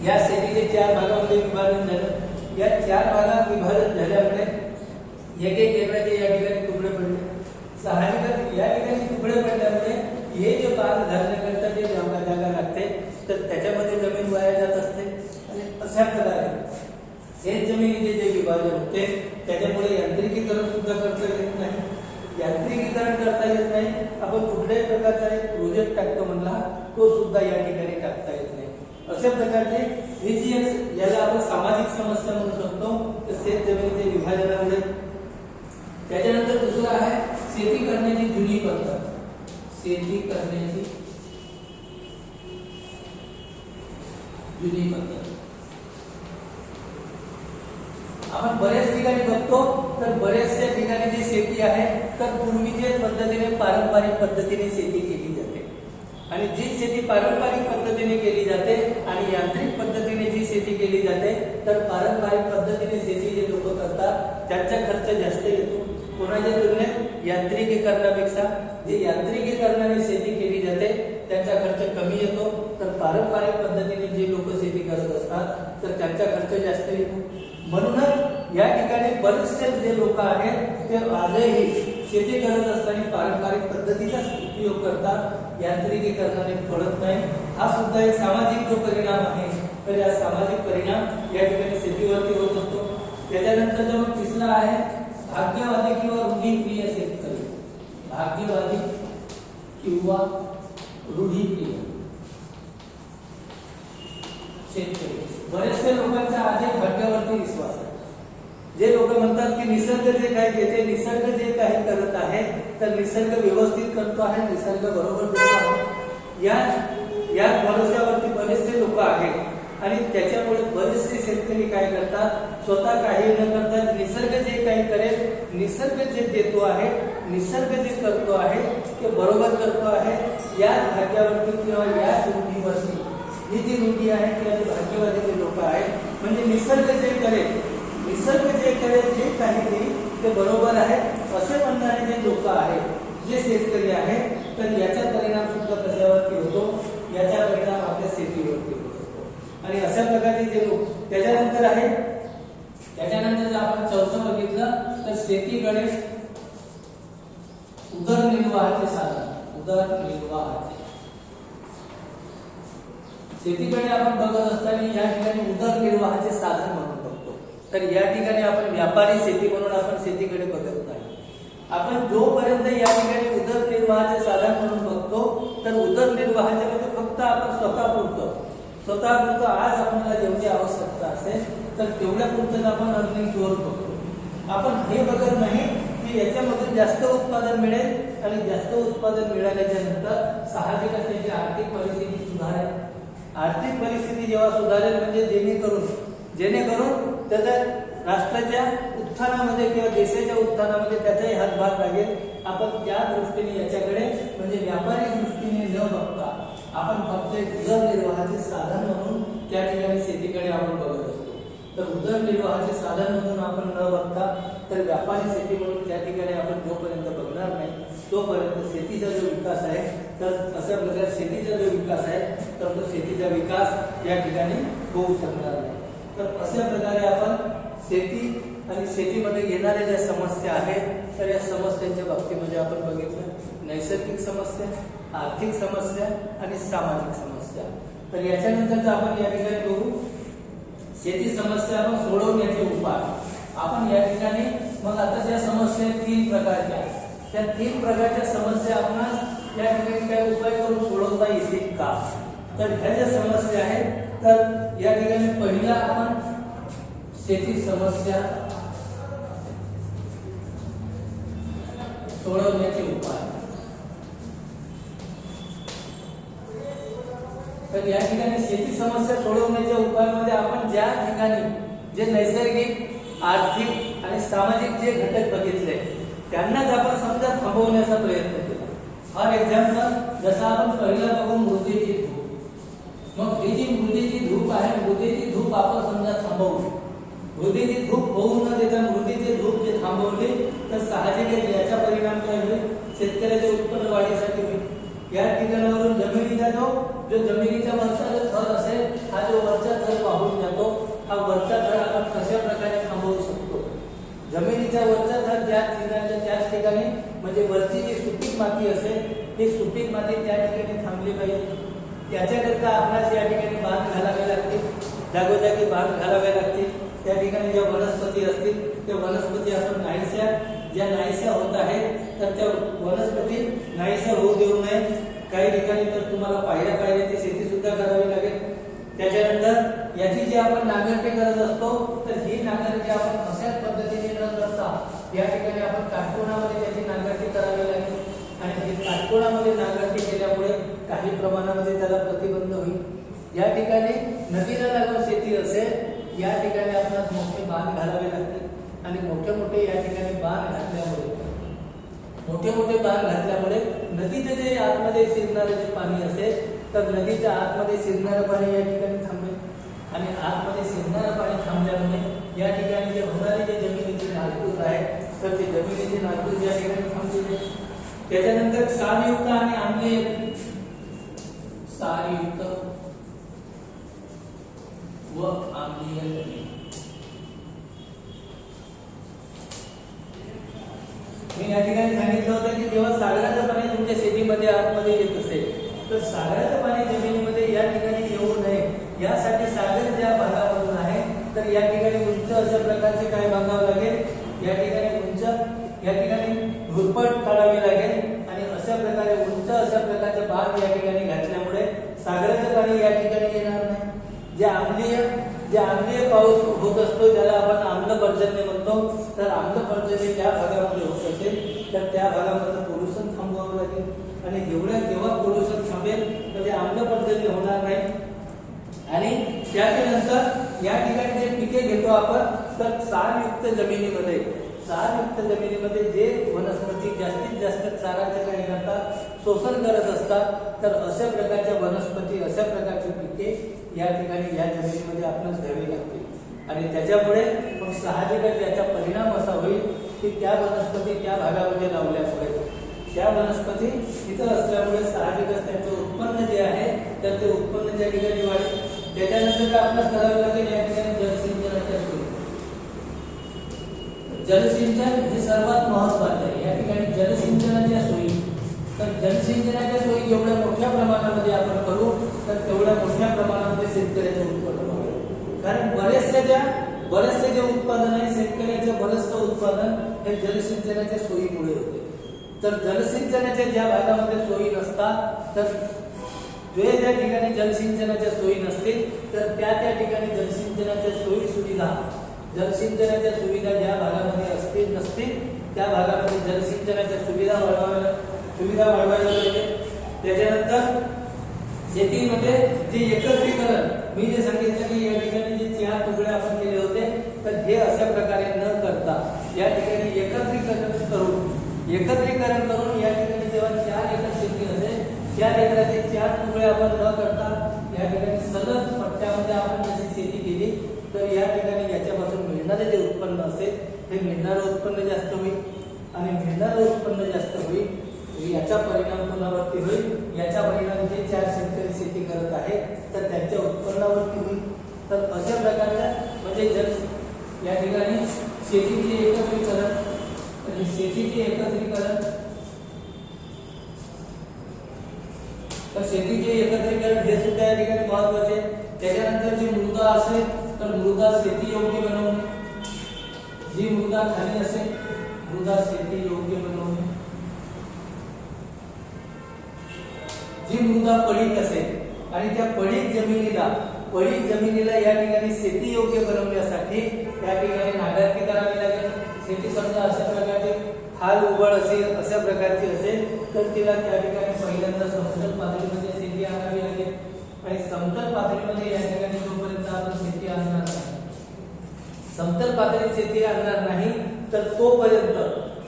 या शेतीचे 4 भागामध्ये विभाजन झालं. या 4 भागात विभाजन झाल्यामुळे एक एकराचे या ठिकाणी तुकडे पडले. साहजिकच या ठिकाणी तुकडे पडल्यामुळे हे जे बाग घालण्याकरता जे जागा लागते तर त्याच्यामध्ये जमीन वाया जात असते. आणि अशा प्रकारे शेत जमिनीचे जे विभाजन होते त्याच्यामुळे यांत्रिकीकरण सुद्धा करता येत नाही. यांत्रिकीकरण करता येत नाही. आपण कुठल्याही प्रकारचा एक प्रोजेक्ट टाकतो म्हणला तो सुद्धा या ठिकाणी टाकता येत नाही. अशा प्रकारचे हे जी याला आपण सामाजिक समस्या म्हणू शकतो, तर शेत जमिनीचे विभाजनामुळे. त्याच्यानंतर दुसरा आहे शेती करण्याची जुनी पद्धत. शेती करण्याची जुनी पद्धत आपण बऱ्याच ठिकाणी बघतो, तर बऱ्याचशा ठिकाणी जी शेती आहे तर पूर्वीच्या पद्धतीने पारंपरिक पद्धतीने शेती केली जाते. आणि जी शेती पारंपरिक पद्धतीने केली जाते आणि यांत्रिक पद्धतीने जी शेती केली जाते, तर पारंपरिक पद्धतीने शेती जे लोक करतात त्यांचा खर्च जास्त येतो. कोणाच्या तुलनेत यांत्रिकीकरणापेक्षा जे यांत्रिकीकरणाने शेती केली जाते त्यांचा खर्च कमी येतो. तर पारंपरिक पद्धतीने जे लोक शेती करत असतात तर त्यांचा खर्च जास्त येतो. म्हणूनच या ठिकाणी बरेचसे जे लोक आहेत ते आजही शेती करत असताना पारंपरिक पद्धतीचाच उपयोग करतात, यांत्रिकीकरणाने पडत नाही. हा सुद्धा एक सामाजिक जो परिणाम आहे, तर या सामाजिक परिणाम या ठिकाणी शेतीवरती होत असतो. त्याच्यानंतर जो तिसरा आहे भाग्यवादी किंवा रूढीप्रिय शेतकरी. भाग्यवादी किंवा रूढीप्रिय शेतकरी. बरेचसे लोकांचा आजही भाग्यावरती विश्वास आहे. जे लोक म्हणतात की निसर्ग जे काही देते, निसर्ग जे काही करत आहे तर निसर्ग व्यवस्थित करतो आहे, निसर्ग बरोबर करतो आहे, या भरोश्यावरती बरेचसे लोक आहेत. आणि त्याच्यामुळे बरेचसे शेतकरी काय करतात, स्वतः काही न करता निसर्ग जे काही करेल, निसर्ग जे देतो आहे, निसर्ग जे करतो आहे ते बरोबर करतो आहे, या भाग्यावरती किंवा या रूढीवरती. ही जी रूढी आहे किंवा जे भाग्यवादी जे लोक आहेत, म्हणजे निसर्ग जे करेल जे काही देईल ते बरोबर आहे असे म्हणणारे जे लोक आहेत, जे शेतकरी आहेत, तर याचा परिणाम सुद्धा कशावरती होतो, याचा परिणाम आपल्या शेतीवरती होतो. आणि अशा प्रकारचे जे लोक त्याच्यानंतर जर आपण चौथं बघितलं तर शेतीकडे उदरनिर्वाहाचे साधन. शेतीकडे आपण बघत असताना या ठिकाणी उदरनिर्वाहाचे साधन म्हणून बघतो. तर या ठिकाणी आपण व्यापारी शेती म्हणून आपण शेतीकडे बघत नाही. आपण जोपर्यंत या ठिकाणी उदरनिर्वाहाचे साधन म्हणून बघतो तर उदरनिर्वाहाच्या मध्ये फक्त आपण स्वतःपुरतं आज आपल्याला जेवढी आवश्यकता असेल तर तेवढ्या पुरतं आपण अर्निंग सोर्स बघतो. आपण हे बघत नाही की म्हणजे याच्यामधून जास्त उत्पादन मिळेल आणि जास्त उत्पादन मिळाल्याच्या नंतर साहजिकच त्याची आर्थिक परिस्थिती सुधारेल. आर्थिक परिस्थिती जेव्हा सुधारेल म्हणजे जेणेकरून त्याच्या राष्ट्राच्या उत्थानामध्ये किंवा देशाच्या उत्थानामध्ये त्याचाही हातभार लागेल. आपण त्या दृष्टीने याच्याकडे म्हणजे व्यापारी दृष्टीने न बघता आपण फक्त एक उदरनिर्वाहाचे साधन म्हणून त्या ठिकाणी शेतीकडे आपण बघत असतो. तर उदरनिर्वाहाचे साधन म्हणून आपण न बघता तर व्यापारी शेती म्हणून त्या ठिकाणी आपण जोपर्यंत बघणार नाही तोपर्यंत शेतीचा जो विकास आहे तर अशा प्रकारे शेतीचा जो विकास आहे तर तो शेतीचा विकास या ठिकाणी होऊ शकणार नाही. तर अशा प्रकारे आपण शेती आणि शेतीमध्ये येणाऱ्या ज्या समस्या आहेत तर या समस्यांच्या बाबतीमध्ये आपण बघितलं नैसर्गिक समस्या, आर्थिक समस्या आणि सामाजिक समस्या. तर याच्यानंतर आपण या ठिकाणी बघू शेती समस्या आपण सोडवण्याचे उपाय. आपण या ठिकाणी मग आता ज्या समस्या 3 प्रकारच्या त्या 3 प्रकारच्या समस्या आपण या ठिकाणी काय उपाय करून सोडवता येतील का? तर ह्या ज्या समस्या आहेत तर या ठिकाणी पहिला आपण शेती समस्या सोडवण्याचे उपाय. तर या ठिकाणी शेती समस्या सोडवण्याच्या उपायामध्ये आपण ज्या ठिकाणी जे नैसर्गिक, आर्थिक आणि सामाजिक जे घटक बघितले त्यांनाच आपण समजा थांबवण्याचा प्रयत्न केला. फॉर एक्झाम्पल जसं आपण पहिला बघू मृदेची धूप. मग ही जी मृदेची धूप आहे मृदेची धूप आपण समजा थांबवू. मृदेची धूप होऊ न देता मृदेची धूप जे थांबवली तर साहजिकच याचा परिणाम काय होईल शेतकऱ्याच्या उत्पन्न वाढीसाठी होईल. या ठिकाणावरून जमिनीचा जो जमिनीच्या वरचा जो थर असेल हा जो वरचा थर वाहून जातो हा वरचा थर आपण कशा प्रकारे थांबवू शकतो. जमिनीच्या वरचा थर ज्या ठिकाणी त्याच ठिकाणी म्हणजे वरची जी सुपीक माती असेल ती सुपीक माती त्या ठिकाणी थांबली पाहिजे. त्याच्याकरता आपल्याला या ठिकाणी बांध घालावे लागतील, जागोजागी बांध घालावे लागतील. त्या ठिकाणी ज्या वनस्पती असतील त्या वनस्पती आपण नाहीशा होत आहेत तर त्या वनस्पती नाहीशा होऊ देऊ नये. काही ठिकाणी तर तुम्हाला पायऱ्याची शेती सुद्धा करावी लागेल. त्याच्यानंतर याची जी आपण नांगरणी करत असतो तर ही नांगरणी आपण अशाच पद्धतीने न करता या ठिकाणी आपण काटकोनामध्ये त्याची नांगरणी करावी लागेल. आणि ही काटकोनामध्ये नांगरणी केल्यामुळे काही प्रमाणामध्ये त्याला प्रतिबंध होईल. या ठिकाणी नदीला लागून शेती असेल या ठिकाणी आपल्याला मोठे बांध घालावे लागतील. आणि मोठे या ठिकाणी बांध घातल्यामुळे नदीचे जे आतमध्ये शिरणारे जे पाणी असेल तर नदीच्या आतमध्ये शिरणारं पाणी या ठिकाणी थांबेल. आणि आतमध्ये शिरणारं पाणी थांबल्यामुळे या ठिकाणी जे होणारे जे जमिनीची नासधूस आहे तर ते जमिनीची नासधूस या ठिकाणी थांबली. त्याच्यानंतर क्षारयुक्त आणि आम्लयुक्त व आम्लीय जमीन. मी या ठिकाणी सांगितलं होतं की जेव्हा सागराचं पाणी तुमच्या शेतीमध्ये आतमध्ये येत असेल तर सागराचं पाणी जमिनीमध्ये या ठिकाणी येऊ नये यासाठी सागर ज्या भागामधून आहे तर या ठिकाणी उंच अशा प्रकारचे काय बांधावं लागेल. या ठिकाणी घुरपट काढावी लागेल. आणि अशा प्रकारे उंच अशा प्रकारचे बांध या ठिकाणी घातल्यामुळे सागराचं पाणी या ठिकाणी येणार नाही. जे आम्लीय पाऊस होत असतो ज्याला आपण आम्ल पर्जन्य म्हणतो तर आम्ल पर्जन्य ज्या भागामध्ये होत असेल तर त्या भागामध्ये पोल्युशन थांबवावं लागेल. आणि जेव्हा पोल्युशन थांबेल म्हणजे आम्ल पर्जन्य होणार नाही. आणि त्याच्यानंतर या ठिकाणी जे पिके घेतो आपण तर क्षारयुक्त जमिनीमध्ये जे वनस्पती जास्तीत जास्त क्षाराचे काय करतात शोषण करत असतात तर अशा प्रकारच्या वनस्पती अशा प्रकारची पिके या ठिकाणी या जमिनीमध्ये आपल्याला घ्यावी लागतील. आणि त्याच्यामुळे मग साहजिकच याचा परिणाम असा होईल की त्या वनस्पती त्या भागामध्ये लावल्यामुळे त्या वनस्पती इथं असल्यामुळे साहजिकच त्यांचं उत्पन्न जे आहे तर ते उत्पन्न त्या ठिकाणी वाढेल. त्याच्यानंतर काय आपल्याला करावं लागेल या ठिकाणी जलसिंचनाच्या सोयी. जलसिंचन हे सर्वात महत्त्वाचे आहे. या ठिकाणी जलसिंचनाच्या सोयी तर जलसिंचनाच्या सोयी जेवढ्या मोठ्या प्रमाणामध्ये आपण करू तर तेवढ्या मोठ्या प्रमाणामध्ये शेतकऱ्याचे उत्पन्न वाढेल. कारण बरेचसे जे उत्पादन आहे शेतकऱ्याचे बरेचसे उत्पादन हे जलसिंचनाच्या सोयीमुळे होते. तर जलसिंचनाच्या ज्या भागामध्ये सोयी नसतात तर ज्या ठिकाणी जलसिंचनाच्या सोयी नसतील तर त्या ठिकाणी जलसिंचनाच्या सुविधा ज्या भागामध्ये असतील नसतील त्या भागामध्ये जलसिंचनाच्या सुविधा वाढवायला पाहिजे. त्याच्यानंतर शेतीमध्ये जे एकत्रीकरण मी जे सांगितलं की या ठिकाणी जे 4 तुकडे आपण केले होते, तर हे अशा प्रकारे न करता या ठिकाणी एकत्रीकरण करून या ठिकाणी जेव्हा 4 एकर शेती असेल 4 एकराचे 4 तुकडे आपण न करता या ठिकाणी सलग पट्ट्यामध्ये आपण जशी शेती केली तर या ठिकाणी याच्यापासून मिळणारे जे उत्पन्न असेल हे मिळणारं उत्पन्न जास्त होईल आणि मिळणारं उत्पन्न जास्त होईल. याचा परिणाम कोणावरती होईल? याचा परिणाम जे 4 शेतकरी शेती करत आहेत तर त्यांच्या उत्पन्नावरती होईल. तर अशा प्रकारच्या म्हणजे जर या ठिकाणी शेतीचे एकत्रीकरण हे सुद्धा या ठिकाणी महत्त्वाचे. त्याच्यानंतर जी मृदा असेल तर मृदा शेती योग्य बनवणे, जी मृदा खाली असेल मृदा शेती योग्य बनवणे, जी मृदा पडीक असेल आणि त्या पडीक जमिनीला या ठिकाणी शेती योग्य बनवण्यासाठी त्या ठिकाणी नांगरणी करावी लागेल. शेती समजा अशा प्रकारचे खाल उबळ असेल अशा प्रकारची असेल तर तिला त्या ठिकाणी पहिल्यांदा समतल पातळीमध्ये शेती आणावी लागेल आणि समतल पातळीमध्ये या ठिकाणी जोपर्यंत आपण शेती आणणार नाही, समतल पातळीत शेती आणणार नाही तर तोपर्यंत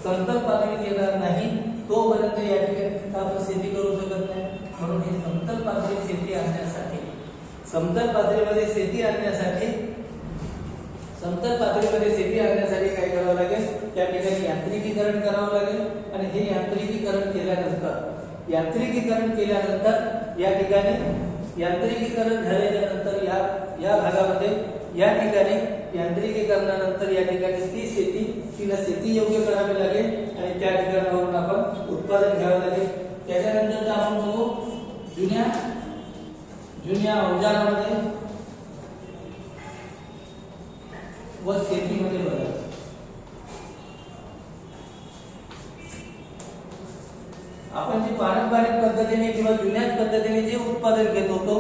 समतल पातळीत येणार नाही तोपर्यंत या ठिकाणी आपण शेती करू शकत नाही. म्हणून हे समतल पातळीत शेती आणण्यासाठी काय करावं लागेल? त्या ठिकाणी यांत्रिकीकरण करावं लागेल आणि हे यांत्रिकीकरण केल्यानंतर या ठिकाणी यांत्रिकीकरण झाल्याच्या नंतर या भागामध्ये या ठिकाणी यांत्रिकीकरणानंतर या ठिकाणी तिला शेती योग्य करावी लागेल आणि त्या ठिकाणावरून आपण उत्पादन घ्यावं लागेल. त्याच्यानंतर आपण बघू जुन्या अवजारामध्ये व शेतीमध्ये बदल. आपण जे पारंपरिक पद्धतीने किंवा जुन्याच पद्धतीने जे उत्पादन घेत होतो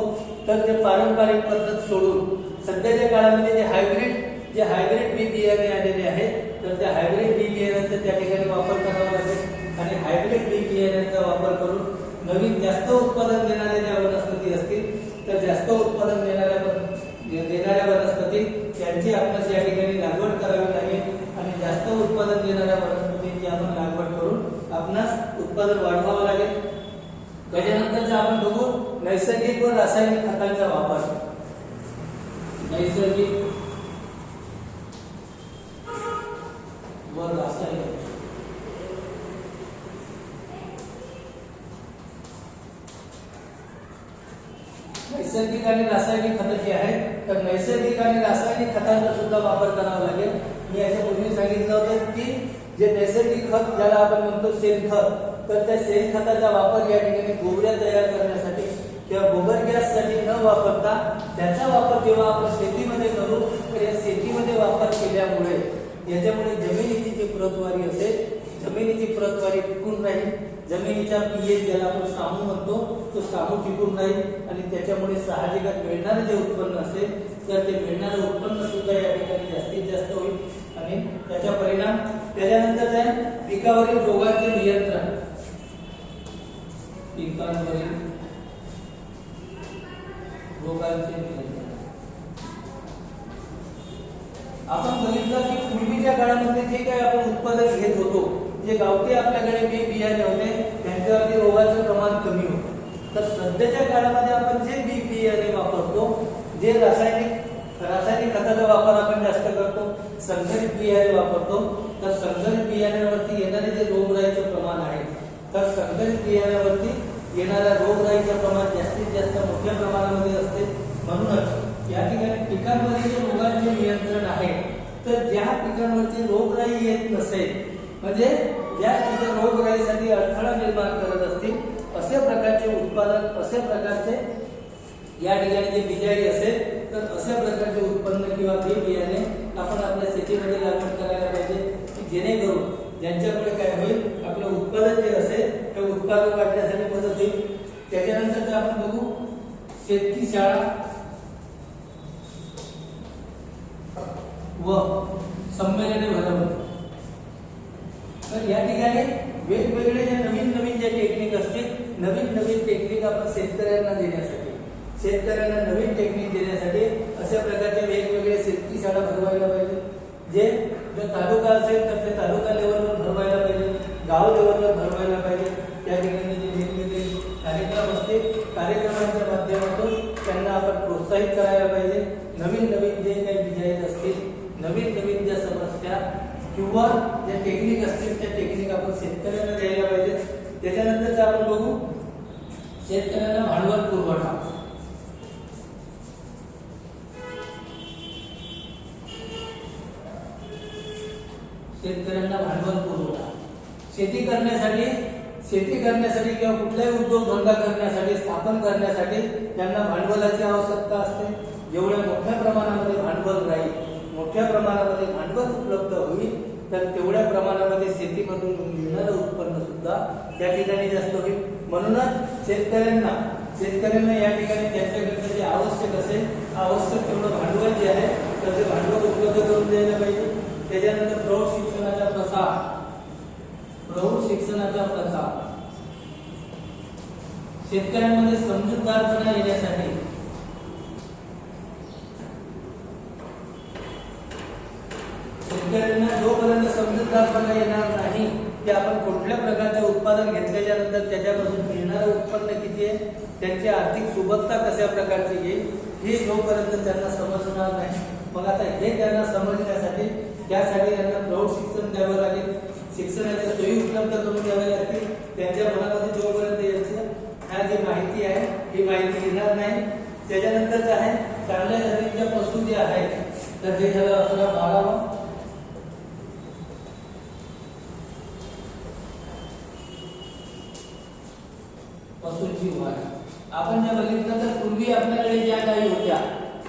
तर ते पारंपरिक पद्धत सोडून सध्याच्या काळामध्ये जे हायब्रिड बी बियाणे आलेले आहेत तर त्या हायब्रिड बी बियाण्यांचा त्या ठिकाणी वापर करावा लागेल आणि हायब्रिड बी बियाण्यांचा वापर करून नवीन जास्त उत्पादन देणाऱ्या ज्या वनस्पती असतील तर जास्त उत्पादन देणाऱ्या वनस्पती त्यांची आपल्याला या ठिकाणी लागवड करावी लागेल आणि जास्त उत्पादन देणाऱ्या वनस्पतींची आपण लागवड करून आपणास उत्पादन वाढवावं लागेल. त्याच्यानंतर आपण बघू नैसर्गिक व रासायनिक खतांचा वापर. नैसर्गिक व रासायनिक नैसर्गिक आणि रासायनिक खतं जी आहेत तर नैसर्गिक आणि रासायनिक खतांचा सुद्धा वापर करावा लागेल. मी याच्यापूर्वी सांगितलं होतं की जे नैसर्गिक खत ज्याला आपण म्हणतो शेणखत तर त्या शेणखताचा वापर या ठिकाणी गोबऱ्या तयार करण्यासाठी किंवा गोबर गॅससाठी न वापरता त्याचा वापर जेव्हा आपण शेतीमध्ये करू तर या शेतीमध्ये वापर केल्यामुळे याच्यामुळे जमिनीची जी प्रतवारी असेल जमिनीची प्रतवारी टिकून राहील. जमिनीचा पीएच ज्याला आपण सामू म्हणतो तो सामू टिकून राहील आणि त्याच्यामुळे साहजिकच मिळणारे जे उत्पन्न असेल तर ते मिळणारे उत्पन्न सुद्धा या ठिकाणी जास्तीत जास्त होईल आणि त्याचा परिणाम त्याच्यानंतर आहे पिकावरील रोगांचे नियंत्रण. पिकांवरील रोगांचे नियंत्रण आपण बघितलं की पूर्वीच्या काळामध्ये जे काही आपण उत्पादन घेत होतो जे गावठी आपल्याकडे बी बियाणे होते त्यांच्यावरती रोगाचं प्रमाण कमी होतं. तर सध्याच्या काळामध्ये आपण जे बी बियाणे वापरतो जे रासायनिक खताचा वापर आपण जास्त करतो संकरित बियाणे वापरतो तर संकरित बियाण्यावरती येणारे जे रोगराईचं प्रमाण आहे तर संकरित बियाण्यावरती येणाऱ्या रोगराईचं प्रमाण जास्तीत जास्त मोठ्या प्रमाणामध्ये असते. म्हणूनच या ठिकाणी पिकांवरील जे रोगांचे नियंत्रण आहे तर ज्या पिकांवरती रोगराई येत नसेल म्हणजे ज्या पिके रोगराईसाठी अडथळा निर्माण करत असतील अशा प्रकारचे उत्पादन अशा प्रकारचे या ठिकाणी जे बिजाई असेल तर अशा प्रकारचे उत्पन्न किंवा बी बियाणे आपण आपल्या शेतीमध्ये लागवड करायला पाहिजे की जेणेकरून ज्यांच्यामुळे काय होईल आपलं उत्पादन जे असेल ते उत्पादन वाढण्यासाठी मदत होईल. त्याच्यानंतर आपण बघू शेती शाळा व संमेलने भरवणे. तर या ठिकाणी वेगवेगळे जे नवीन नवीन जे टेक्निक असतील, नवीन नवीन टेक्निक आपण शेतकऱ्यांना देण्यासाठी, शेतकऱ्यांना नवीन टेक्निक देण्यासाठी अशा प्रकारचे वेगवेगळे शेतकी शाळा भरवायला पाहिजे. जे जो तालुका असेल तर ते तालुका लेवलवर भरवायला पाहिजे, गाव लेवलवर भरवायला पाहिजे. त्या ठिकाणी जे वेगवेगळे कार्यक्रम असतील, कार्यक्रमांच्या माध्यमातून त्यांना आपण प्रोत्साहित करायला पाहिजे. नवीन नवीन जे काही डिझाईन असतील, नवीन नवीन ज्या समस्या किंवा ज्या टेक्निक असतील त्या टेक्निक आपण शेतकऱ्यांना द्यायला पाहिजे. त्याच्यानंतर आपण बघू शेतकऱ्यांना भांडवल पुरवठा. शेतकऱ्यांना भांडवल पुरवठा. शेती करण्यासाठी किंवा कुठलाही उद्योगधंदा करण्यासाठी, स्थापन करण्यासाठी त्यांना भांडवलाची आवश्यकता असते. जेवढ्या मोठ्या प्रमाणामध्ये भांडवल राहील, मोठ्या प्रमाणामध्ये भांडवल उपलब्ध होईल, तर तेवढ्या प्रमाणामध्ये शेतीमधून मिळणारं उत्पन्न सुद्धा त्या ठिकाणी जास्त होईल. म्हणूनच शेतकऱ्यांना या ठिकाणी त्यांच्याकडे जे आवश्यक असेल, आवश्यक तेवढं भांडवल जे आहे तर ते भांडवल उपलब्ध करून द्यायला पाहिजे. त्याच्यानंतर प्रौढ शिक्षणाचा प्रसार. शेतकऱ्यांमध्ये समजूतदारपणा येण्यासाठी शेतकऱ्यांना जोपर्यंत समजूतदारपणा येणार नाही की आपण कुठल्या प्रकारचे उत्पादन घेतल्याच्या नंतर त्याच्यापासून मिळणारं उत्पन्न किती आहे, त्यांची आर्थिक सुबत्ता कशा प्रकारची येईल, हे जोपर्यंत त्यांना समजणार नाही. मग आता हे त्यांना समजण्यासाठी त्यासाठी त्यांना प्रौढ शिक्षण द्यावं लागेल, शिक्षणाच्या सोयी उपलब्ध करून द्याव्या लागतील. त्यांच्या मनामध्ये जोपर्यंत याची ह्या जी माहिती आहे ही माहिती येणार नाही. त्याच्यानंतर आहे चांगल्या जातीच्या पशु जे आहेत तर हे झालं आपल्याला 12. पशूंची वाढ. आपण जे बघितलं तर पूर्वी आपल्याकडे ज्या गायी होत्या,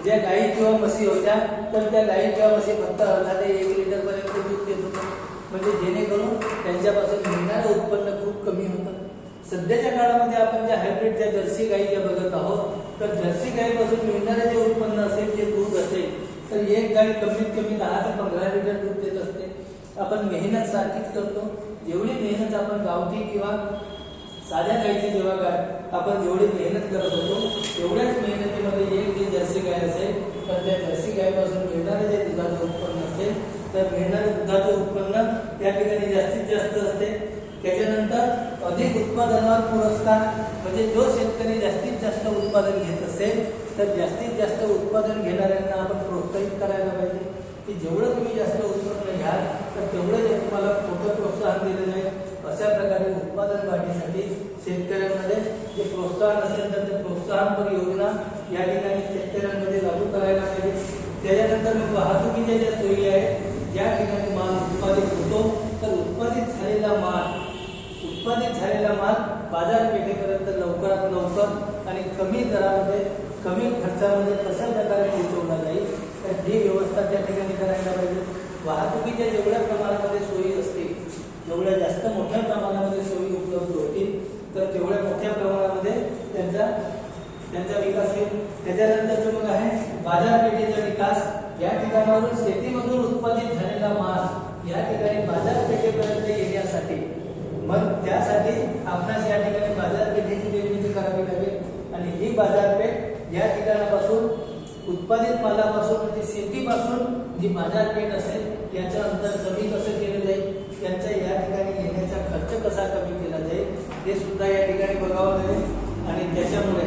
ज्या गायी किंवा म्हशी होत्या, तर त्या गायी किंवा म्हशी फक्त अर्धा ते 1 लिटर पर्यंत दूध देत होतं. म्हणजे जेणेकरून त्यांच्यापासून मिळणारं उत्पन्न खूप कमी होतं. सध्याच्या काळामध्ये आपण ज्या हायब्रिड ज्या जर्सी गायी ज्या बघत आहोत, तर जर्सी गायीपासून मिळणारे जे उत्पन्न असेल, जे दूध असेल, तर एक गाय कमीत कमी 10 ते 15 लिटर दूध देत असते. आपण मेहनत सारखीच करतो. एवढी मेहनत आपण गावठी किंवा साध्या गायीची जेव्हा गाय आपण जेवढी मेहनत करत होतो, एवढ्याच मेहनतीमध्ये एक जी जर्सी गाय असेल तर त्या जर्सी गायीपासून मिळणारे जे दुधाचं उत्पन्न असेल तर मिळणारे दुधाचं उत्पन्न त्या ठिकाणी जास्तीत जास्त असते. त्याच्यानंतर अधिक उत्पादनावर पुरस्कार, म्हणजे जो शेतकरी जास्तीत जास्त उत्पादन घेत असेल तर जास्तीत जास्त उत्पादन घेणाऱ्यांना आपण प्रोत्साहित करायला पाहिजे की जेवढं तुम्ही जास्त उत्पन्न घ्याल तर तेवढं तुम्हाला मोठं प्रोत्साहन दिलं जाईल. अशा प्रकारे उत्पादन वाढीसाठी शेतकऱ्यांमध्ये जे प्रोत्साहन असेल तर ते प्रोत्साहनपर योजना या ठिकाणी शेतकऱ्यांमध्ये लागू करायला पाहिजे. त्याच्यानंतर मग वाहतुकीच्या ज्या सोयी आहेत, ज्या ठिकाणी माल उत्पादित होतो तर उत्पादित झालेला माल बाजारपेठेपर्यंत लवकरात लवकर आणि कमी दरामध्ये, कमी खर्चामध्ये कशा प्रकारे पोहोचवला जाईल तर ही व्यवस्था त्या ठिकाणी करायला पाहिजे. वाहतुकीच्या जेवढ्या प्रमाणामध्ये सोयी असतील, जेवढ्या जास्त मोठ्या प्रमाणामध्ये सोयी उपलब्ध होतील तर तेवढ्या मोठ्या प्रमाणामध्ये त्यांचा विकास होईल. त्याच्यानंतर मग आहे बाजारपेठेचा विकास. या ठिकाणावरून शेतीमधून उत्पादित झालेला माल या ठिकाणी बाजारपेठेपर्यंत येण्यासाठी, मग त्यासाठी आपणास या ठिकाणी बाजारपेठेची निर्मिती करावी लागेल. आणि ही बाजारपेठ या ठिकाणापासून उत्पादित मालापासून म्हणजे शेतीपासून जी बाजारपेठ असेल याचं अंतर कमी कसं केलं जाईल, त्यांचा या ठिकाणी येण्याचा खर्च कसा कमी केला जाईल हे सुद्धा या ठिकाणी बघावं लागेल. आणि त्याच्यामुळे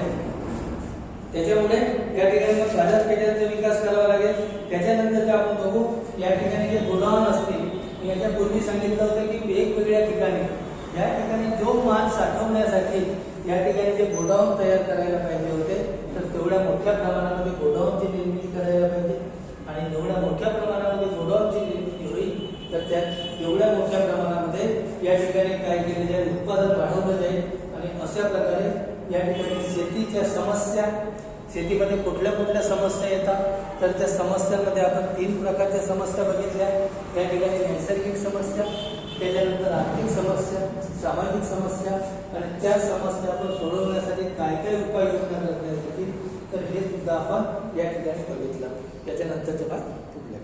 या ठिकाणी मग बाजारपेठेचा विकास करावा लागेल. त्याच्यानंतर आपण बघू या ठिकाणी जे गोडाऊन असतील, मी याच्यापूर्वी सांगितलं होतं की वेगवेगळ्या ठिकाणी या ठिकाणी जो माल साठवण्यासाठी या ठिकाणी जे गोडाऊन तयार करायला पाहिजे होते तर तेवढ्या मोठ्या प्रमाणामध्ये गोडाऊनची निर्मिती करायला पाहिजे. आणि जेवढ्या मोठ्या प्रमाणामध्ये गोडाऊनची निर्मिती होईल तर त्या तेवढ्या मोठ्या प्रमाणामध्ये या ठिकाणी काय केले जाईल, उत्पादन वाढवलं जाईल. आणि अशा प्रकारे या ठिकाणी शेतीच्या समस्या, शेतीमध्ये कुठल्या कुठल्या समस्या येतात तर त्या समस्यांमध्ये आपण 3 प्रकारच्या समस्या बघितल्या. या ठिकाणी नैसर्गिक समस्या, त्याच्यानंतर आर्थिक समस्या, सामाजिक समस्या, आणि त्या समस्या आपण सोडवण्यासाठी काय काय उपाययोजना करण्यात येतील तर हे सुद्धा आपण या ठिकाणी बघितलं. त्याच्यानंतरचा भाग पुढल्या